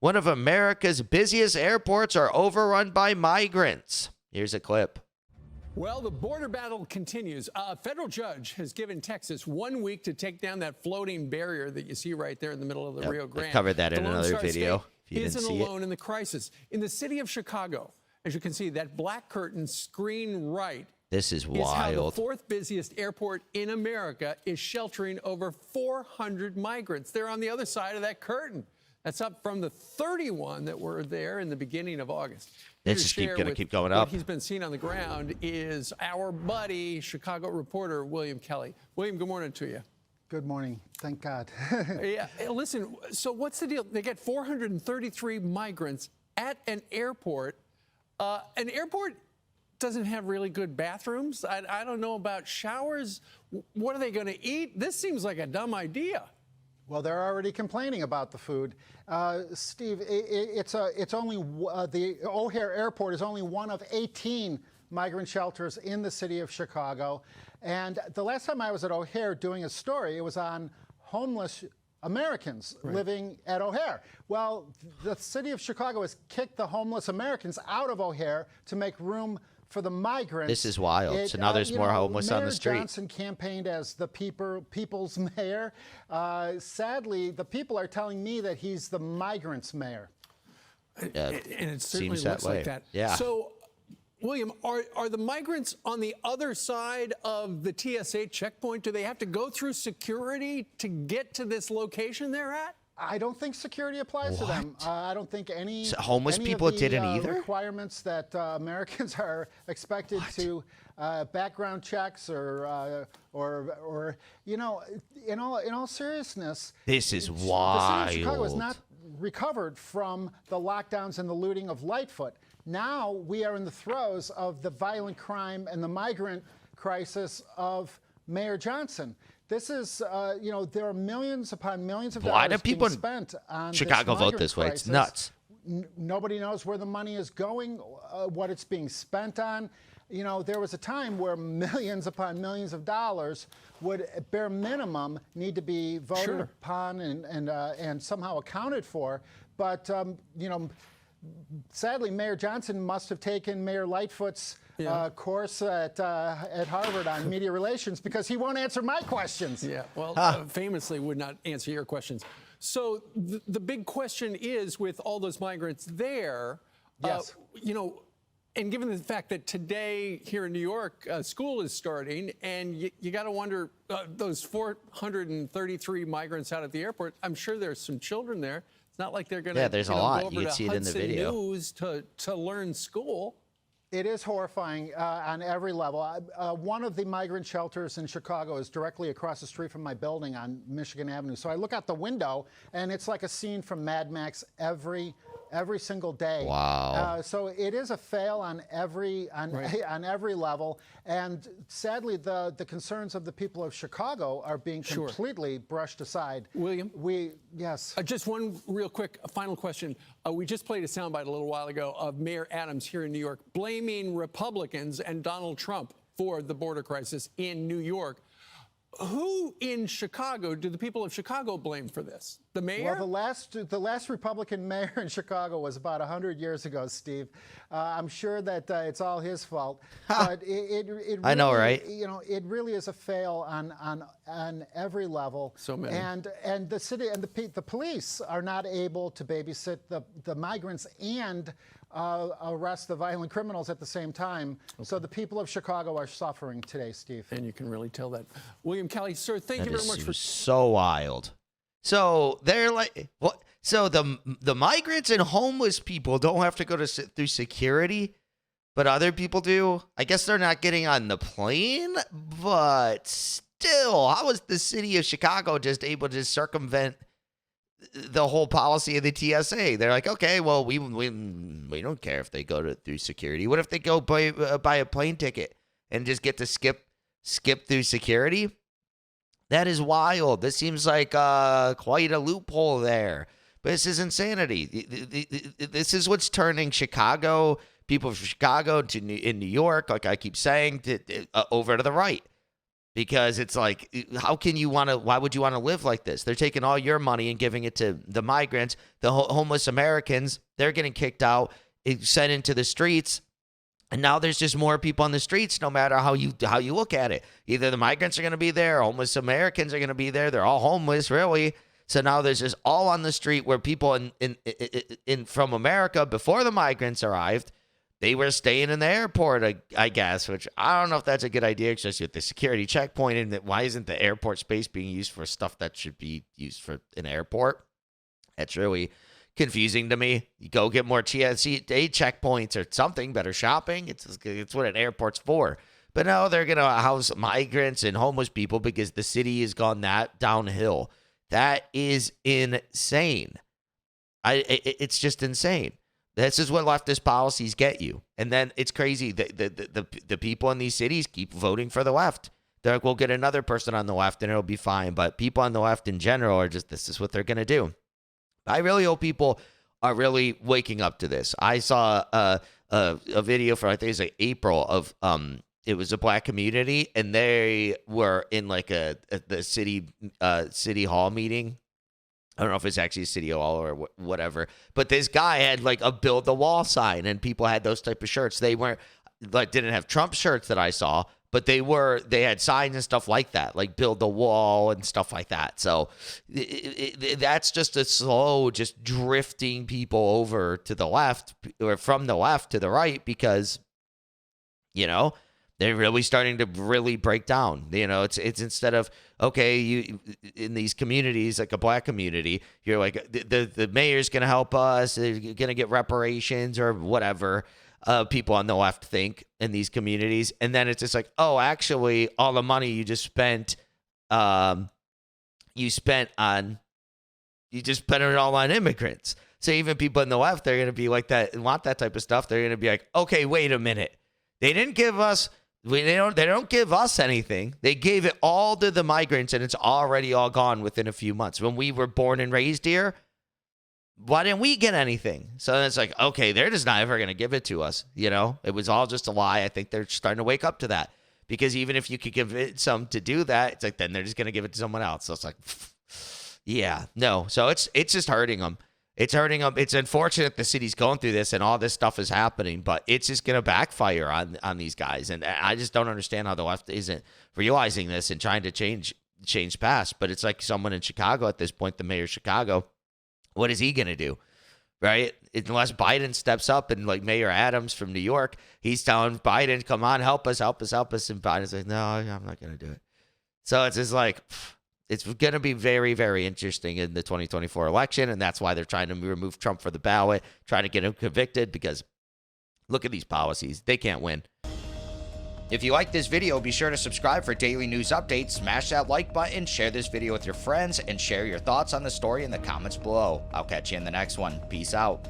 One of America's busiest airports are overrun by migrants. Here's a clip. Well, the border battle continues. A federal judge has given Texas 1 week to take down that floating barrier that you see right there in the middle of the Rio Grande. I covered that in The Lone another Star video. State If you didn't isn't see alone in the crisis. In the city of Chicago, as you can see, that black curtain screen right This is is how the wild. fourth busiest airport in America is sheltering over 400 migrants. They're on the other side of that curtain. That's up from the 31 that were there in the beginning of August. It's just going to keep going up. What he's been seeing on the ground is our buddy, Chicago reporter William Kelly. William, good morning to you. Good morning. Thank God. Yeah, listen, so what's the deal? They get 433 migrants at an airport. An airport doesn't have really good bathrooms. I don't know about showers. What are they going to eat? This seems like a dumb idea. Well, they're already complaining about the food. Steve, it's only the O'Hare Airport is only one of 18 migrant shelters in the city of Chicago. And the last time I was at O'Hare doing a story, it was on homeless Americans living at O'Hare. Well, the city of Chicago has kicked the homeless Americans out of O'Hare to make room for the migrants. This is wild. So now there's more homeless on the street. Mayor Johnson campaigned as the people's mayor. Sadly, the people are telling me that he's the migrants' mayor. And it certainly seems looks that way. like that. Yeah. So, William, are the migrants on the other side of the TSA checkpoint? Do they have to go through security to get to this location they're at? I don't think security applies to them. I don't think any homeless any people of the, didn't either? requirements that Americans are expected to background checks or you know, in all seriousness, This is the city wild. of Chicago has not recovered from the lockdowns and the looting of Lightfoot. Now we are in the throes of the violent crime and the migrant crisis of Mayor Johnson. This is, you know, there are millions upon millions of Why dollars do people being spent on Chicago this vote migrant this way? crisis. It's nuts. Nobody knows where the money is going, what it's being spent on. You know, there was a time where millions upon millions of dollars would, at bare minimum, need to be voted upon and somehow accounted for. But, you know, sadly, Mayor Johnson must have taken Mayor Lightfoot's course at Harvard on media relations because he won't answer my questions. Yeah, well, famously would not answer your questions. So the big question is, with all those migrants there, you know, and given the fact that today here in New York, school is starting, and you got to wonder, those 433 migrants out at the airport, I'm sure there's some children there. It's not like they're going to there's a lot. go over You can to see it in the Hudson video. News to learn school. It is horrifying on every level. One of the migrant shelters in Chicago is directly across the street from my building on Michigan Avenue. So I look out the window, and it's like a scene from Mad Max every single day. Wow. So it is a fail on every level, and sadly, the concerns of the people of Chicago are being completely brushed aside. William? Yes. Just one real quick final question. We just played a soundbite a little while ago of Mayor Adams here in New York blaming Republicans and Donald Trump for the border crisis in New York. Who in Chicago do the people of Chicago blame for this? The mayor? Well, the last Republican mayor in Chicago was about 100 years ago, Steve. I'm sure that it's all his fault. But it really, I know, right? You know, it really is a fail on every level. So many. And the city and the police are not able to babysit the migrants and arrest the violent criminals at the same time. So the people of Chicago are suffering today, Steve. And you can really tell that. William Kelly, sir, thank you very much for so wild. So they're like, what? So the migrants and homeless people don't have to go through security, but other people do. I guess they're not getting on the plane, but still, how is the city of Chicago just able to circumvent the whole policy of the TSA? They're like, okay, well, we don't care if they go through security. What if they go buy a plane ticket and just get to skip through security? That is wild. This seems like quite a loophole there. But this is insanity. This is what's turning Chicago, people from Chicago in New York, like I keep saying, over to the right. because it's like, how can you want to, why would you want to live like this? They're taking all your money and giving it to the migrants, the homeless Americans. They're getting kicked out, sent into the streets. And now there's just more people on the streets, no matter how you look at it. Either the migrants are going to be there, homeless Americans are going to be there. They're all homeless, really. So now there's just all on the street where people in from America before the migrants arrived, they were staying in the airport, I guess, which I don't know if that's a good idea, especially with the security checkpoint. And why isn't the airport space being used for stuff that should be used for an airport? That's really confusing to me. You go get more TSA checkpoints or something, better shopping. It's what an airport's for. But no, they're going to house migrants and homeless people because the city has gone that downhill. That is insane. It's just insane. This is what leftist policies get you. And then it's crazy. The people in these cities keep voting for the left. They're like, we'll get another person on the left and it'll be fine. But people on the left in general are just, this is what they're going to do. I really hope people are really waking up to this. I saw a video for, I think it's like April, of it was a black community, and they were in like the city hall meeting. I don't know if it's actually a city hall or whatever, but this guy had like a build the wall sign, and people had those type of shirts. They weren't like, didn't have Trump shirts that I saw, but they had signs and stuff like that, like build the wall and stuff like that. So that's just a slow, just drifting people over to the left, or from the left to the right, because, they're really starting to really break down. It's instead of, okay, you in these communities, like a black community, you're like, the mayor's going to help us, they're going to get reparations or whatever. People on the left think in these communities. And then it's just like, oh, actually, all the money you just spent, you just spent it all on immigrants. So even people on the left, they're going to be like that and want that type of stuff. They're going to be like, okay, wait a minute. They didn't give us, they don't give us anything. They gave it all to the migrants, and it's already all gone within a few months. When we were born and raised here, why didn't we get anything? So it's like, okay, they're just not ever going to give it to us. It was all just a lie. I think they're starting to wake up to that, because even if you could convince them to do that, it's like, then they're just going to give it to someone else. So it's like, yeah, no. So it's just hurting them. It's hurting them. It's unfortunate the city's going through this and all this stuff is happening, but it's just going to backfire on these guys. And I just don't understand how the left isn't realizing this and trying to change past. But it's like someone in Chicago at this point, the mayor of Chicago, what is he going to do? Right? Unless Biden steps up, and like Mayor Adams from New York, he's telling Biden, come on, help us. And Biden's like, no, I'm not going to do it. So it's just like, it's going to be very, very interesting in the 2024 election. And that's why they're trying to remove Trump for the ballot, trying to get him convicted, because look at these policies. They can't win. If you like this video, be sure to subscribe for daily news updates, smash that like button, share this video with your friends, and share your thoughts on the story in the comments below. I'll catch you in the next one. Peace out.